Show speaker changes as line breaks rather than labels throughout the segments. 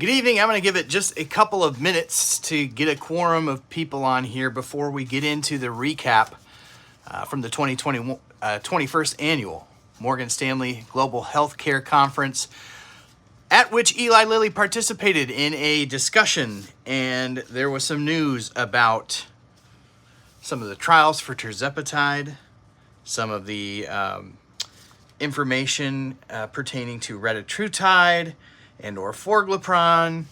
Good evening. I'm going to give it just a couple of minutes to get a quorum of people on here before we get into the recap from the 21st Annual Morgan Stanley Global Healthcare Conference, at which Eli Lilly participated in a discussion, and there was some news about some of the trials for Tirzepatide, some of the information pertaining to Retatrutide and Orforglipron.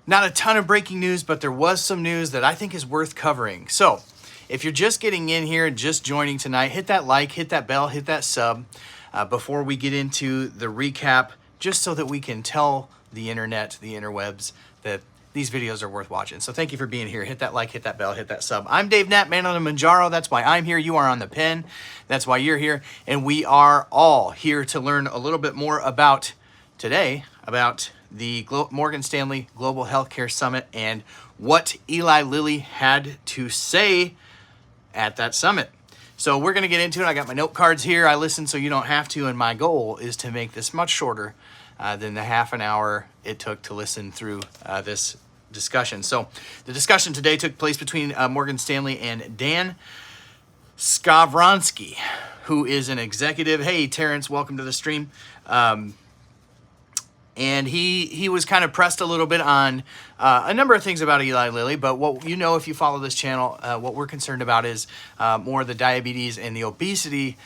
Not a ton of breaking news, but there was some news that I think is worth covering. So if you're just getting in here and just joining tonight, hit that like, hit that bell, hit that sub before we get into the recap, just so that we can tell the internet, the interwebs, that these videos are worth watching. So thank you for being here. Hit that like, hit that bell, hit that sub. I'm Dave Knapp, man on the Mounjaro. That's why I'm here. You are on the pen. That's why you're here. And we are all here to learn a little bit more about today, about the Morgan Stanley Global Healthcare Summit and what Eli Lilly had to say at that summit. So we're going to get into it. I got my note cards here. I listened so you don't have to, and my goal is to make this much shorter than the half an hour it took to listen through this discussion. So the discussion today took place between Morgan Stanley and Dan Skovronski, who is an executive. Hey, Terrence, welcome to the stream. And he was kind of pressed a little bit on a number of things about Eli Lilly, but what you know if you follow this channel, what we're concerned about is more the diabetes and the obesity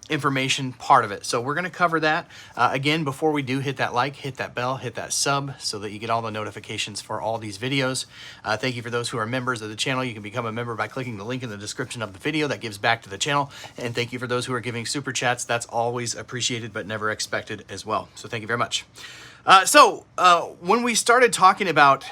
information part of it. So we're going to cover that. Again, before we do, hit that like, hit that bell, hit that sub so that you get all the notifications for all these videos. Thank you for those who are members of the channel. You can become a member by clicking the link in the description of the video. That gives back to the channel. And thank you for those who are giving super chats. That's always appreciated but never expected as well. So thank you very much. When we started talking about,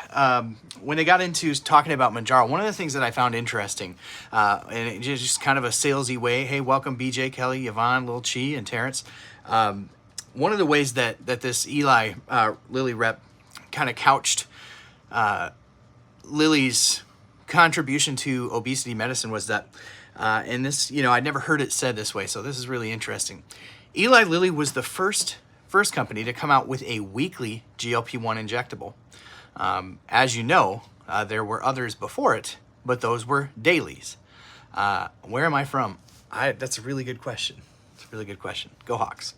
when they got into talking about Mounjaro, one of the things that I found interesting, and it just kind of a salesy way, hey, welcome BJ, Kelly, Yvonne, Lil Chi, and Terrence. One of the ways that this Eli Lilly rep kind of couched Lilly's contribution to obesity medicine was that, and this, I'd never heard it said this way, so this is really interesting. Eli Lilly was the first company to come out with a weekly GLP-1 injectable. As you know, there were others before it, but those were dailies. Where am I from? That's a really good question. It's a really good question. Go Hawks.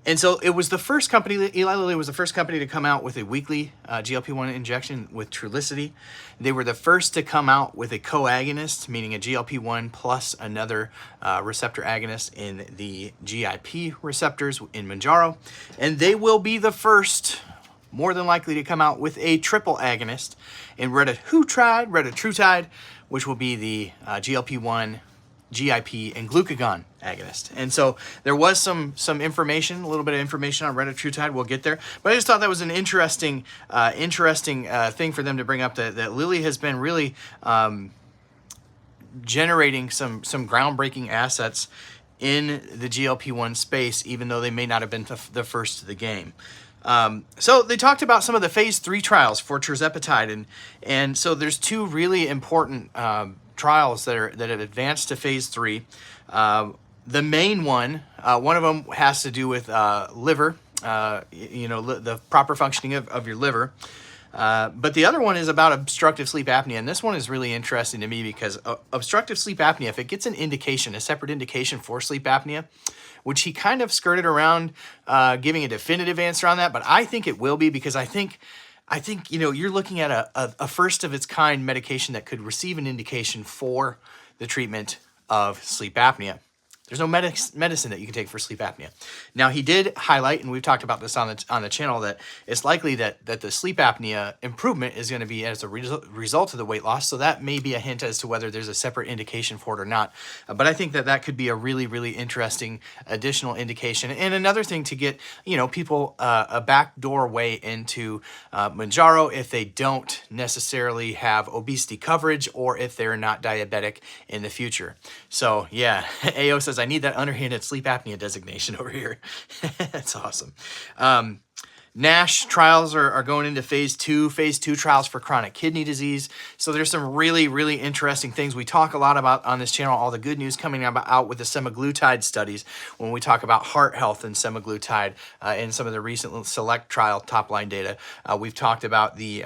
And so it was the first company, Eli Lilly was the first company to come out with a weekly GLP-1 injection with Trulicity. They were the first to come out with a co-agonist, meaning a GLP-1 plus another receptor agonist in the GIP receptors in Mounjaro. And they will be the first, more than likely, to come out with a triple agonist in Retatrutide, which will be the GLP-1, GIP, and glucagon agonist. And so there was some information, a little bit of information on Retatrutide. We'll get there. But I just thought that was an interesting thing for them to bring up, that Lilly has been really generating some groundbreaking assets in the GLP-1 space, even though they may not have been the first to the game. So they talked about some of the phase 3 trials for Tirzepatide, and so there's two really important trials that have advanced to phase 3. The main one of them has to do with liver, the proper functioning of your liver. But the other one is about obstructive sleep apnea, and this one is really interesting to me because obstructive sleep apnea, if it gets an indication, a separate indication for sleep apnea, which he kind of skirted around giving a definitive answer on that, but I think it will be, because I think you're looking at a first of its kind medication that could receive an indication for the treatment of sleep apnea. There's no medicine that you can take for sleep apnea. Now, he did highlight, and we've talked about this on the channel, that it's likely that the sleep apnea improvement is going to be as a result of the weight loss. So that may be a hint as to whether there's a separate indication for it or not. But I think that could be a really, really interesting additional indication. And another thing to get, people a backdoor way into Mounjaro if they don't necessarily have obesity coverage or if they're not diabetic in the future. So yeah, AO says, I need that underhanded sleep apnea designation over here. That's awesome. NASH trials are going into phase 2 trials for chronic kidney disease. So there's some really, really interesting things. We talk a lot about on this channel, all the good news coming out with the semaglutide studies when we talk about heart health and semaglutide in some of the recent select trial top-line data. We've talked about the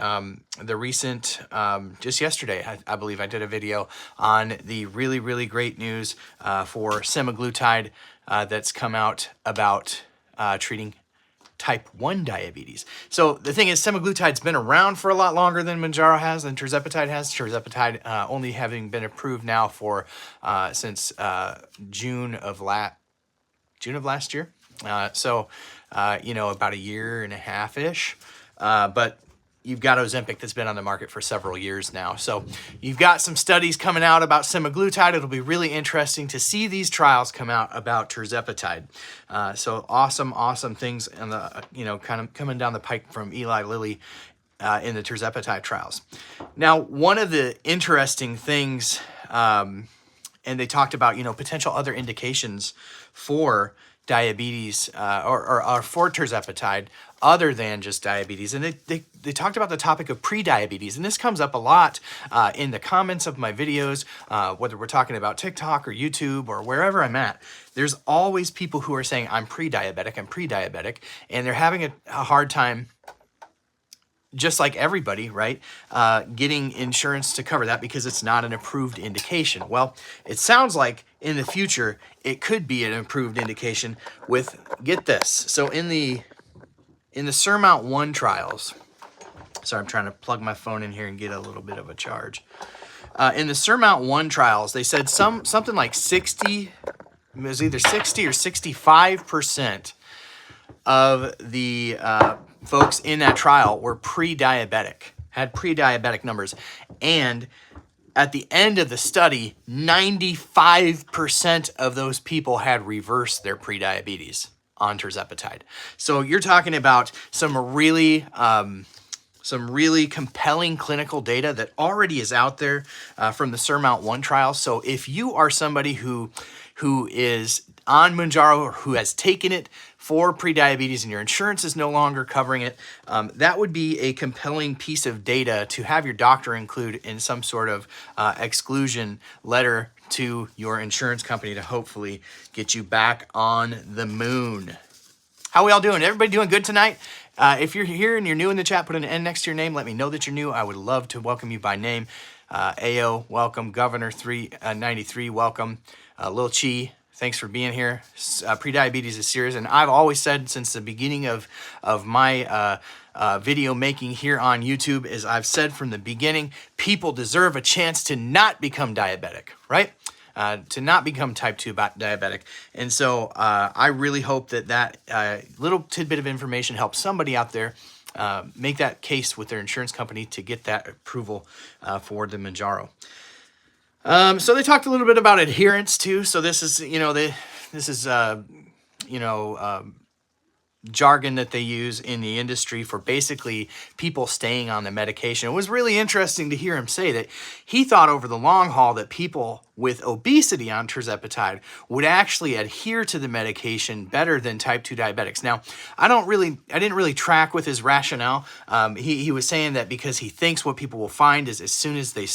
recent, just yesterday, I believe I did a video on the really, really great news for semaglutide that's come out about treating type 1 diabetes. So the thing is, semaglutide's been around for a lot longer than Mounjaro has, than Tirzepatide has. Tirzepatide only having been approved now for since June of last year. You know, about a year and a half-ish. But you've got Ozempic that's been on the market for several years now. So you've got some studies coming out about semaglutide. It'll be really interesting to see these trials come out about Tirzepatide. So awesome things in the, you know, kind of coming down the pike from Eli Lilly in the Tirzepatide trials. Now, one of the interesting things, and they talked about, you know, potential other indications for diabetes or for Tirzepatide other than just diabetes. And they talked about the topic of pre-diabetes. And this comes up a lot in the comments of my videos, whether we're talking about TikTok or YouTube or wherever I'm at. There's always people who are saying, I'm pre-diabetic, and they're having a hard time, just like everybody, right, getting insurance to cover that because it's not an approved indication. Well, it sounds like in the future, it could be an approved indication with, get this, so in the SURMOUNT-1 trials, sorry, I'm trying to plug my phone in here and get a little bit of a charge. In the SURMOUNT-1 trials, they said something like 60, it was either 60 or 65% of the folks in that trial were pre-diabetic, had pre-diabetic numbers. And at the end of the study, 95% of those people had reversed their pre-diabetes on Tirzepatide. So you're talking about some really compelling clinical data that already is out there from the SURMOUNT-1 trial. So if you are somebody who is on Mounjaro or who has taken it for prediabetes and your insurance is no longer covering it, that would be a compelling piece of data to have your doctor include in some sort of exclusion letter to your insurance company to hopefully get you back on the moon. How we all doing? Everybody doing good tonight? If you're here and you're new in the chat, put an N next to your name. Let me know that you're new. I would love to welcome you by name. AO, welcome. Governor 393, welcome. Lil Chi, thanks for being here. Prediabetes is serious, and I've always said since the beginning of my video making here on YouTube, is I've said from the beginning, people deserve a chance to not become diabetic, right? To not become type 2 diabetic. And so I really hope that little tidbit of information helps somebody out there make that case with their insurance company to get that approval for the Mounjaro. So they talked a little bit about adherence too. So this is, jargon that they use in the industry for basically people staying on the medication. It was really interesting to hear him say that he thought over the long haul that people with obesity on Tirzepatide would actually adhere to the medication better than type 2 diabetics. Now, I didn't really track with his rationale. He was saying that because he thinks what people will find is as soon as they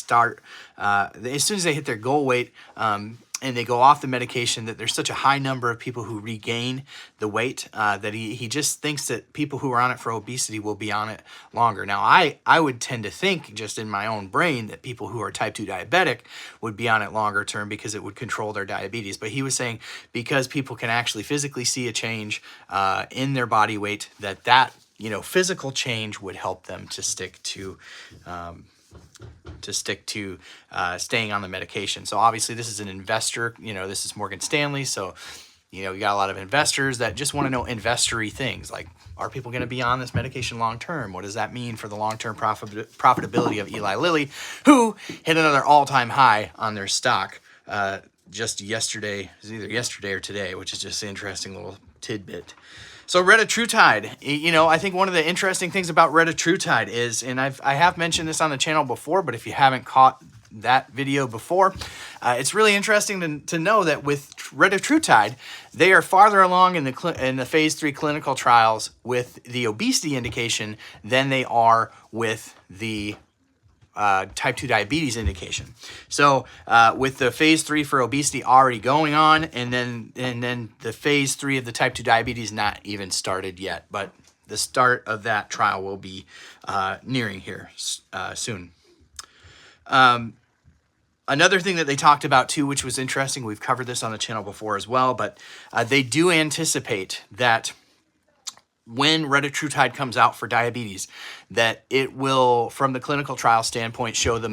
hit their goal weight, and they go off the medication, that there's such a high number of people who regain the weight that he just thinks that people who are on it for obesity will be on it longer. Now, I would tend to think just in my own brain that people who are type 2 diabetic would be on it longer term because it would control their diabetes. But he was saying because people can actually physically see a change in their body weight, that physical change would help them to stick to staying on the medication. So obviously this is an investor, this is Morgan Stanley. So, you got a lot of investors that just want to know investor-y things like, are people going to be on this medication long-term? What does that mean for the long-term profitability of Eli Lilly, who hit another all-time high on their stock just yesterday? It was either yesterday or today, which is just an interesting little tidbit. So Retatrutide, I think one of the interesting things about Retatrutide is, and I have mentioned this on the channel before, but if you haven't caught that video before. It's really interesting to know that with retatrutide, they are farther along in the phase 3 clinical trials with the obesity indication than they are with the type 2 diabetes indication. So with the phase 3 for obesity already going on, and then the phase 3 of the type 2 diabetes not even started yet, but the start of that trial will be nearing here soon. Another thing that they talked about too, which was interesting, we've covered this on the channel before as well, but they do anticipate that when retatrutide comes out for diabetes, that it will, from the clinical trial standpoint, show the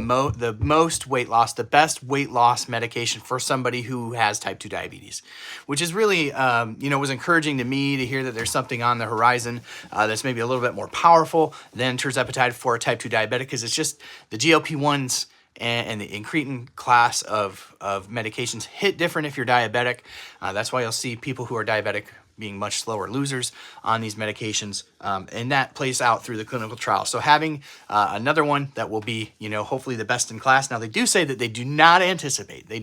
most weight loss, the best weight loss medication for somebody who has type 2 diabetes, which is really, was encouraging to me to hear that there's something on the horizon that's maybe a little bit more powerful than tirzepatide for a type 2 diabetic, because it's just the GLP-1s and the incretin class of medications hit different if you're diabetic. That's why you'll see people who are diabetic being much slower losers on these medications, and that plays out through the clinical trial. So having another one that will be, hopefully the best in class. Now, they do say that they do not anticipate that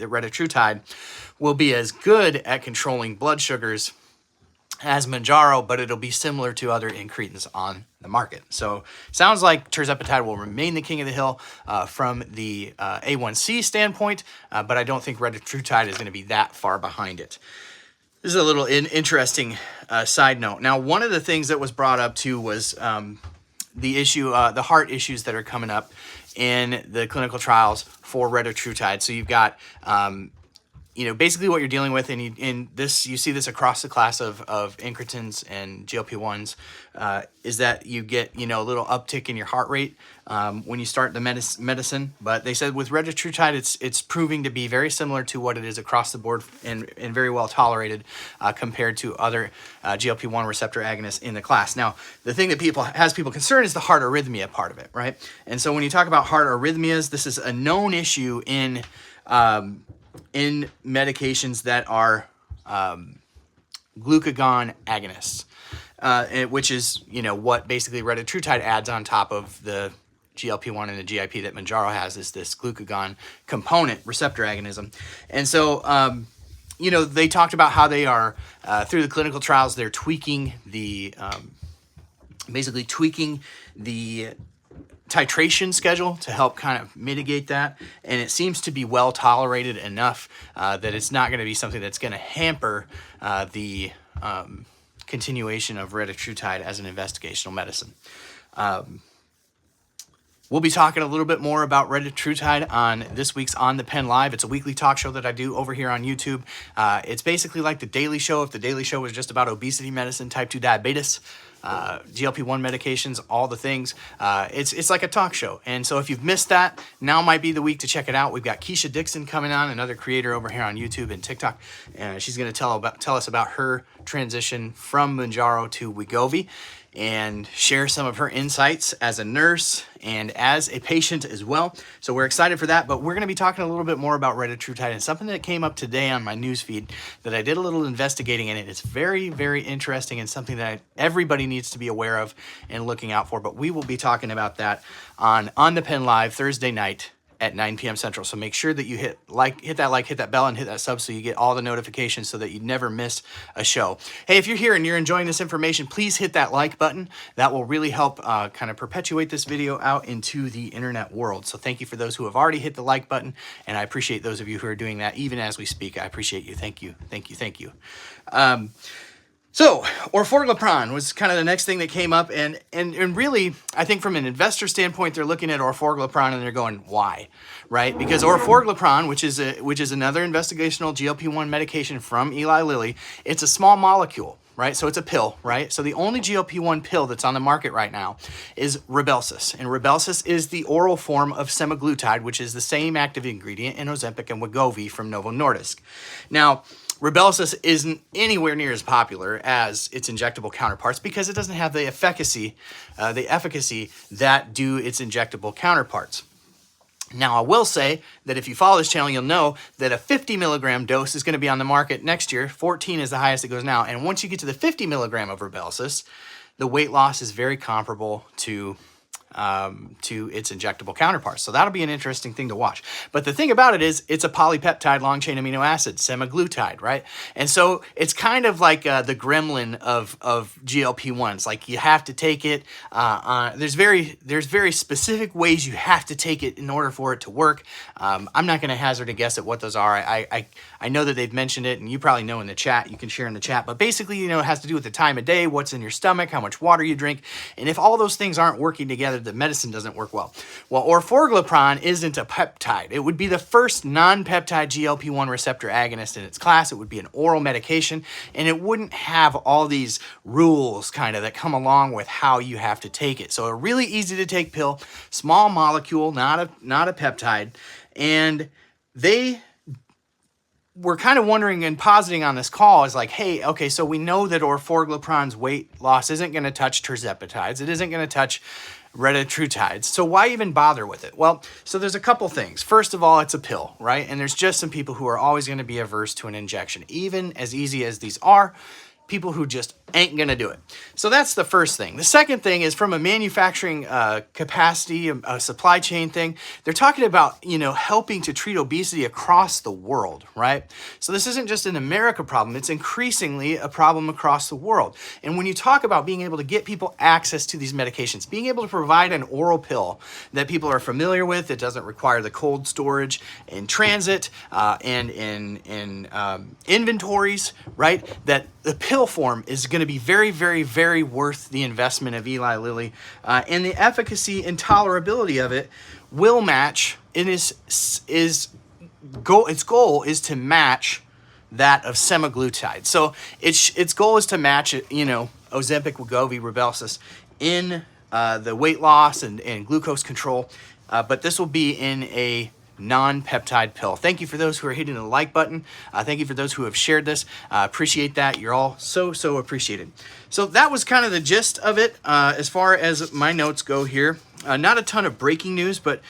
retatrutide will be as good at controlling blood sugars as Mounjaro, but it'll be similar to other incretins on the market. So sounds like tirzepatide will remain the king of the hill from the A1C standpoint, but I don't think retatrutide is going to be that far behind it. This is a little interesting side note. Now, one of the things that was brought up too was the issue, the heart issues that are coming up in the clinical trials for retatrutide. So you've got, basically what you're dealing with, and you see this across the class of incretins and GLP-1s, is that you get, a little uptick in your heart rate when you start the medicine. But they said with retatrutide, it's proving to be very similar to what it is across the board and very well tolerated compared to other GLP-1 receptor agonists in the class. Now, the thing that has people concerned is the heart arrhythmia part of it, right? And so when you talk about heart arrhythmias, this is a known issue in medications that are glucagon agonists, which is, what basically retatrutide adds on top of the GLP-1 and the GIP that Mounjaro has, is this glucagon component receptor agonism. And so, they talked about how they are, through the clinical trials, they're tweaking the titration schedule to help kind of mitigate that, and it seems to be well tolerated enough that it's not going to be something that's going to hamper the continuation of retatrutide as an investigational medicine. We'll be talking a little bit more about retatrutide on this week's On the Pen Live. It's a weekly talk show that I do over here on YouTube. It's basically like The Daily Show, if The Daily Show was just about obesity medicine, type 2 diabetes, GLP-1 medications, all the things. It's like a talk show. And so if you've missed that, now might be the week to check it out. We've got Keisha Dixon coming on, another creator over here on YouTube and TikTok. She's going to tell us about her transition from Mounjaro to Wegovy, and share some of her insights as a nurse and as a patient as well. So we're excited for that, but we're going to be talking a little bit more about retatrutide, and something that came up today on my newsfeed that I did a little investigating in it. It's very, very interesting and something that everybody needs to be aware of and looking out for, but we will be talking about that on the Pen Live Thursday night at 9 p.m. Central. So make sure that you hit that bell, and hit that sub so you get all the notifications so that you never miss a show. Hey, if you're here and you're enjoying this information, please hit that like button. That will really help kind of perpetuate this video out into the internet world. So thank you for those who have already hit the like button, and I appreciate those of you who are doing that even as we speak. I appreciate you. Thank you. Thank you. Thank you. So Orforglipron was kind of the next thing that came up, and really, I think from an investor standpoint, they're looking at Orforglipron and they're going, why, right? Because Orforglipron, which is another investigational GLP-1 medication from Eli Lilly, it's a small molecule, right? So it's a pill, right? So the only GLP-1 pill that's on the market right now is Rybelsus, and Rybelsus is the oral form of semaglutide, which is the same active ingredient in Ozempic and Wegovy from Novo Nordisk. Now, Rybelsus isn't anywhere near as popular as its injectable counterparts because it doesn't have the efficacy that do its injectable counterparts. Now, I will say that if you follow this channel, you'll know that a 50 milligram dose is going to be on the market next year. 14 is the highest it goes now. And once you get to the 50 milligram of Rybelsus, the weight loss is very comparable to to its injectable counterparts. So that'll be an interesting thing to watch. But the thing about it is it's a polypeptide long-chain amino acid, semaglutide, right? And so it's kind of like the gremlin of GLP-1s. Like you have to take it. There's very specific ways you have to take it in order for it to work. I'm not going to hazard a guess at what those are. I know that they've mentioned it, and you probably know in the chat. You can share in the chat. But basically, you know, it has to do with the time of day, what's in your stomach, how much water you drink. And if all those things aren't working together, the medicine doesn't work well. Well, orforglipron isn't a peptide. It would be the first non-peptide GLP-1 receptor agonist in its class. It would be an oral medication, and it wouldn't have all these rules kind of that come along with how you have to take it. So a really easy to take pill, small molecule, not a peptide. And they were kind of wondering and positing on this call is like, hey, okay, so we know that orforglipron's weight loss isn't going to touch tirzepatides. It isn't going to touch retatrutides. So why even bother with it? Well, so there's a couple things. First of all, it's a pill, right? And there's just some people who are always going to be averse to an injection. Even as easy as these are, people who just ain't gonna do it. So that's the first thing. The second thing is from a manufacturing capacity, a supply chain thing, they're talking about, you know, helping to treat obesity across the world, right? So this isn't just an America problem, it's increasingly a problem across the world. And when you talk about being able to get people access to these medications, being able to provide an oral pill that people are familiar with, it doesn't require the cold storage in transit and in inventories, right? That the pill form is going to be very, very, very worth the investment of Eli Lilly, and the efficacy and tolerability of it will match. Its goal is to match that of semaglutide. So its goal is to match it, you know, Ozempic, Wegovy, Rybelsus in the weight loss and glucose control, but this will be in a non-peptide pill. Thank you for those who are hitting the like button. Thank you for those who have shared this. Appreciate that. You're all so appreciated. So that was kind of the gist of it as far as my notes go here. Not a ton of breaking news, but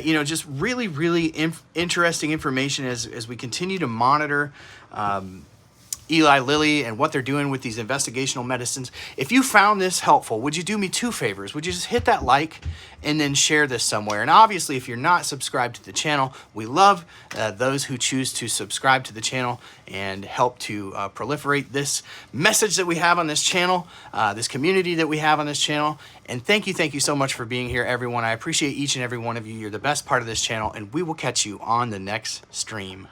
you know, just really, really interesting information as we continue to monitor Eli Lilly and what they're doing with these investigational medicines. If you found this helpful, would you do me two favors? Would you just hit that like and then share this somewhere? And obviously, if you're not subscribed to the channel, we love those who choose to subscribe to the channel and help to proliferate this message that we have on this channel, this community that we have on this channel. And thank you so much for being here, everyone. I appreciate each and every one of you. You're the best part of this channel, and we will catch you on the next stream.